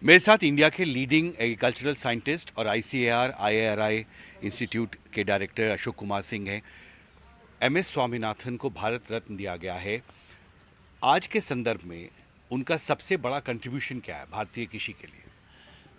मेरे साथ इंडिया के लीडिंग एग्रीकल्चरल साइंटिस्ट और आईसीएआर आईआरआई इंस्टीट्यूट के डायरेक्टर अशोक कुमार सिंह हैं। एमएस स्वामीनाथन को भारत रत्न दिया गया है। आज के संदर्भ में उनका सबसे बड़ा कंट्रीब्यूशन क्या है भारतीय कृषि के लिए?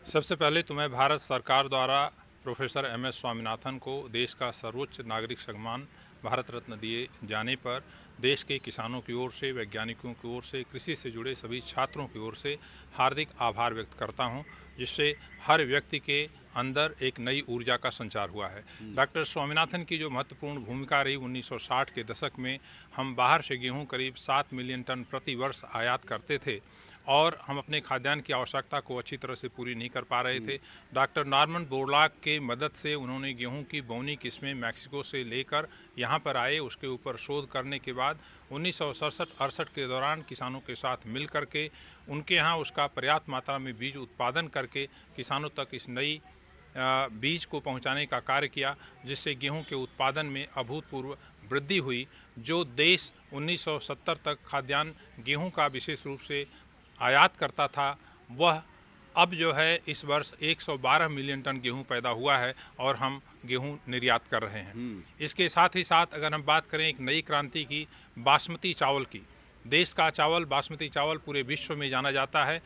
सबसे पहले तो मैं भारत सरकार द्वारा प्रोफेसर एमएस स्वामीनाथन को देश का सर्वोच्च नागरिक सम्मान भारत रत्न दिए जाने पर देश के किसानों की ओर से, वैज्ञानिकों की ओर से, कृषि से जुड़े सभी छात्रों की ओर से हार्दिक आभार व्यक्त करता हूं, जिससे हर व्यक्ति के अंदर एक नई ऊर्जा का संचार हुआ है। डॉक्टर स्वामीनाथन की जो महत्वपूर्ण भूमिका रही 1960 के दशक में, हम बाहर से गेहूं करीब 7 मिलियन टन प्रति वर्ष आयात करते थे और हम अपने खाद्यान्न की आवश्यकता को अच्छी तरह से पूरी नहीं कर पा रहे थे। डॉक्टर नॉर्मन बोरलॉग के मदद से उन्होंने गेहूं की बौनी किस्में मैक्सिको से लेकर यहाँ पर आए। उसके ऊपर शोध करने के बाद 1967-68 के दौरान किसानों के साथ मिल करके उनके यहाँ उसका पर्याप्त मात्रा में बीज उत्पादन करके किसानों तक इस नई बीज को पहुंचाने का कार्य किया, जिससे गेहूं के उत्पादन में अभूतपूर्व वृद्धि हुई। जो देश 1970 तक खाद्यान्न गेहूं का विशेष रूप से आयात करता था, वह अब जो है इस वर्ष 112 मिलियन टन गेहूं पैदा हुआ है और हम गेहूं निर्यात कर रहे हैं। इसके साथ ही साथ अगर हम बात करें एक नई क्रांति की, बासमती चावल की, देश का चावल बासमती चावल पूरे विश्व में जाना जाता है।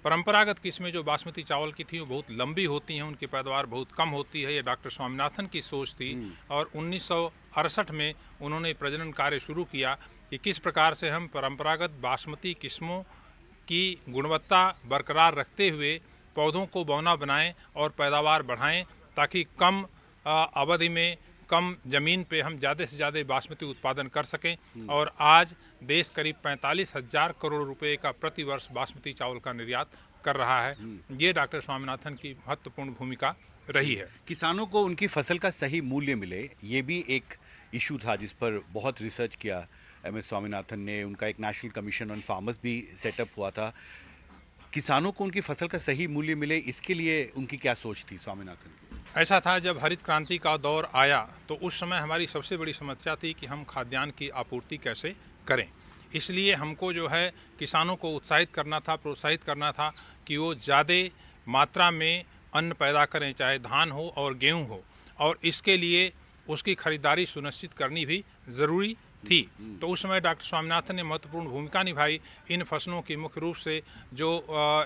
परंपरागत किस्में जो बासमती चावल की थी वो बहुत लंबी होती हैं, उनकी पैदावार बहुत कम होती है। ये डॉक्टर स्वामीनाथन की सोच थी और 1968 में उन्होंने प्रजनन कार्य शुरू किया कि किस प्रकार से हम परंपरागत बासमती किस्मों की गुणवत्ता बरकरार रखते हुए पौधों को बौना बनाएं और पैदावार बढ़ाएं, ताकि कम अवधि में कम ज़मीन पे हम ज़्यादा से ज़्यादा बासमती उत्पादन कर सकें। और आज देश करीब 45,000 करोड़ रुपए का प्रतिवर्ष बासमती चावल का निर्यात कर रहा है। ये डॉक्टर स्वामीनाथन की महत्वपूर्ण भूमिका रही है। किसानों को उनकी फसल का सही मूल्य मिले, ये भी एक इशू था जिस पर बहुत रिसर्च किया एमएस स्वामीनाथन ने। उनका एक नेशनल कमीशन ऑन फार्मर्स भी सेटअप हुआ था। किसानों को उनकी फसल का सही मूल्य मिले, इसके लिए उनकी क्या सोच थी स्वामीनाथन की? ऐसा था, जब हरित क्रांति का दौर आया तो उस समय हमारी सबसे बड़ी समस्या थी कि हम खाद्यान्न की आपूर्ति कैसे करें। इसलिए हमको जो है किसानों को उत्साहित करना था, प्रोत्साहित करना था कि वो ज़्यादा मात्रा में अन्न पैदा करें, चाहे धान हो और गेहूं हो, और इसके लिए उसकी खरीदारी सुनिश्चित करनी भी ज़रूरी थी। तो उस समय डॉक्टर स्वामीनाथन ने महत्वपूर्ण भूमिका निभाई। इन फसलों की मुख्य रूप से जो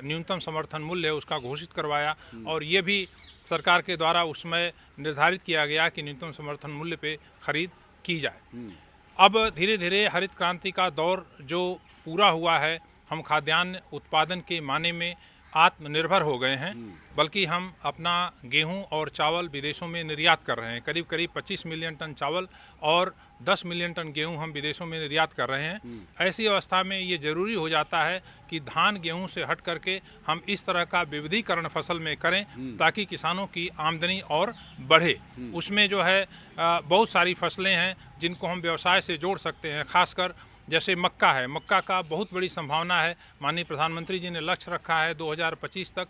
न्यूनतम समर्थन मूल्य है उसका घोषित करवाया, और ये भी सरकार के द्वारा उस समय निर्धारित किया गया कि न्यूनतम समर्थन मूल्य पे खरीद की जाए। अब धीरे धीरे हरित क्रांति का दौर जो पूरा हुआ है, हम खाद्यान्न उत्पादन के माने में आत्मनिर्भर हो गए हैं, बल्कि हम अपना गेहूं और चावल विदेशों में निर्यात कर रहे हैं। करीब करीब 25 मिलियन टन चावल और 10 मिलियन टन गेहूं हम विदेशों में निर्यात कर रहे हैं। ऐसी अवस्था में ये ज़रूरी हो जाता है कि धान गेहूं से हट करके हम इस तरह का विविधीकरण फसल में करें, ताकि किसानों की आमदनी और बढ़े। उसमें जो है बहुत सारी फसलें हैं जिनको हम व्यवसाय से जोड़ सकते हैं। खासकर जैसे मक्का है, मक्का का बहुत बड़ी संभावना है। माननीय प्रधानमंत्री जी ने लक्ष्य रखा है 2025 तक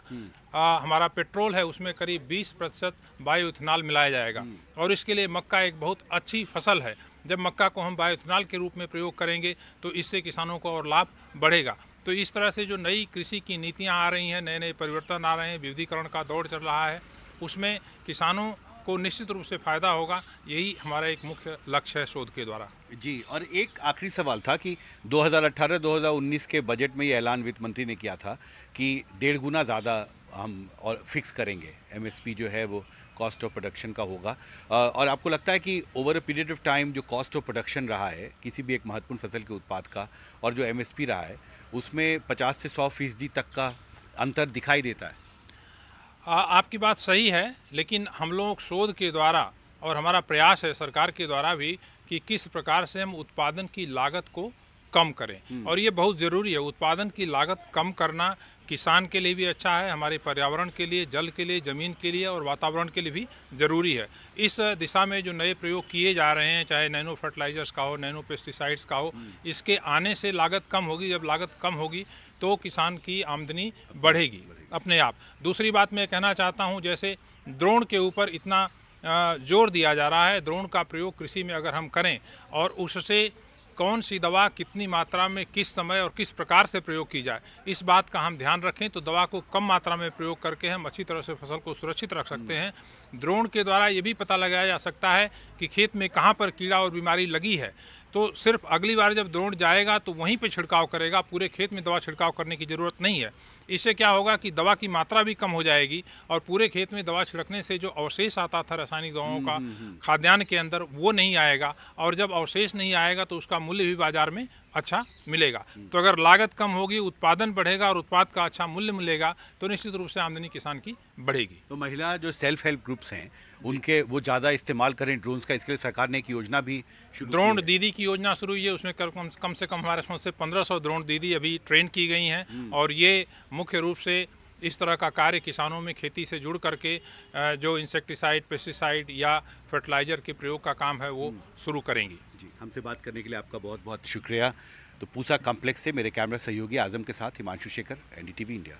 हमारा पेट्रोल है उसमें करीब 20% बायोइथेनॉल मिलाया जाएगा, और इसके लिए मक्का एक बहुत अच्छी फसल है। जब मक्का को हम बायोइथेनॉल के रूप में प्रयोग करेंगे तो इससे किसानों को और लाभ बढ़ेगा। तो इस तरह से जो नई कृषि की नीतियाँ आ रही हैं, नए नए परिवर्तन आ रहे हैं, विविधीकरण का दौर चल रहा है, उसमें किसानों को निश्चित रूप से फ़ायदा होगा। यही हमारा एक मुख्य लक्ष्य है शोध के द्वारा। जी, और एक आखिरी सवाल था कि 2018-2019 के बजट में ये ऐलान वित्त मंत्री ने किया था कि 1.5 गुना ज़्यादा हम और फिक्स करेंगे, एमएसपी जो है वो कॉस्ट ऑफ प्रोडक्शन का होगा। और आपको लगता है कि over a period of time जो कॉस्ट ऑफ प्रोडक्शन रहा है किसी भी एक महत्वपूर्ण फसल के उत्पाद का और जो एमएसपी रहा है, उसमें 50 से 100% तक का अंतर दिखाई देता है? आपकी बात सही है, लेकिन हम लोग शोध के द्वारा और हमारा प्रयास है सरकार के द्वारा भी कि किस प्रकार से हम उत्पादन की लागत को कम करें, और ये बहुत ज़रूरी है। उत्पादन की लागत कम करना किसान के लिए भी अच्छा है, हमारे पर्यावरण के लिए, जल के लिए, ज़मीन के लिए और वातावरण के लिए भी ज़रूरी है। इस दिशा में जो नए प्रयोग किए जा रहे हैं, चाहे नैनो फर्टिलाइजर्स का हो, नैनो पेस्टिसाइड्स का हो, इसके आने से लागत कम होगी। जब लागत कम होगी तो किसान की आमदनी बढ़ेगी अपने आप। दूसरी बात मैं कहना चाहता हूँ, जैसे ड्रोन के ऊपर इतना जोर दिया जा रहा है, ड्रोन का प्रयोग कृषि में अगर हम करें और उससे कौन सी दवा कितनी मात्रा में किस समय और किस प्रकार से प्रयोग की जाए, इस बात का हम ध्यान रखें तो दवा को कम मात्रा में प्रयोग करके हम अच्छी तरह से फसल को सुरक्षित रख सकते हैं। ड्रोन के द्वारा ये भी पता लगाया जा सकता है कि खेत में कहाँ पर कीड़ा और बीमारी लगी है, तो सिर्फ अगली बार जब ड्रोन जाएगा तो वहीं पे छिड़काव करेगा, पूरे खेत में दवा छिड़काव करने की ज़रूरत नहीं है। इससे क्या होगा कि दवा की मात्रा भी कम हो जाएगी और पूरे खेत में दवा छिड़कने से जो अवशेष आता था रासायनिक दवाओं का खाद्यान्न के अंदर, वो नहीं आएगा, और जब अवशेष नहीं आएगा तो उसका मूल्य भी बाजार में अच्छा मिलेगा। तो अगर लागत कम होगी, उत्पादन बढ़ेगा और उत्पाद का अच्छा मूल्य मिलेगा तो निश्चित रूप से आमदनी किसान की बढ़ेगी। तो महिला जो सेल्फ हेल्प ग्रुप्स हैं उनके वो ज़्यादा इस्तेमाल करें ड्रोन्स का, इसके लिए सरकार ने एक योजना भी शुरू की ड्रोन है। दीदी की योजना शुरू हुई है, उसमें कम से कम हमारे समझ से 1500 ड्रोन दीदी अभी ट्रेन की गई हैं और ये मुख्य रूप से इस तरह का कार्य किसानों में खेती से जुड़ करके जो इंसेक्टिसाइड, पेस्टिसाइड या फर्टिलाइज़र के प्रयोग का काम है वो शुरू करेंगी। जी, हमसे बात करने के लिए आपका बहुत बहुत शुक्रिया। तो पूसा कॉम्प्लेक्स से मेरे कैमरा सहयोगी आजम के साथ हिमांशु शेखर, एनडीटीवी इंडिया।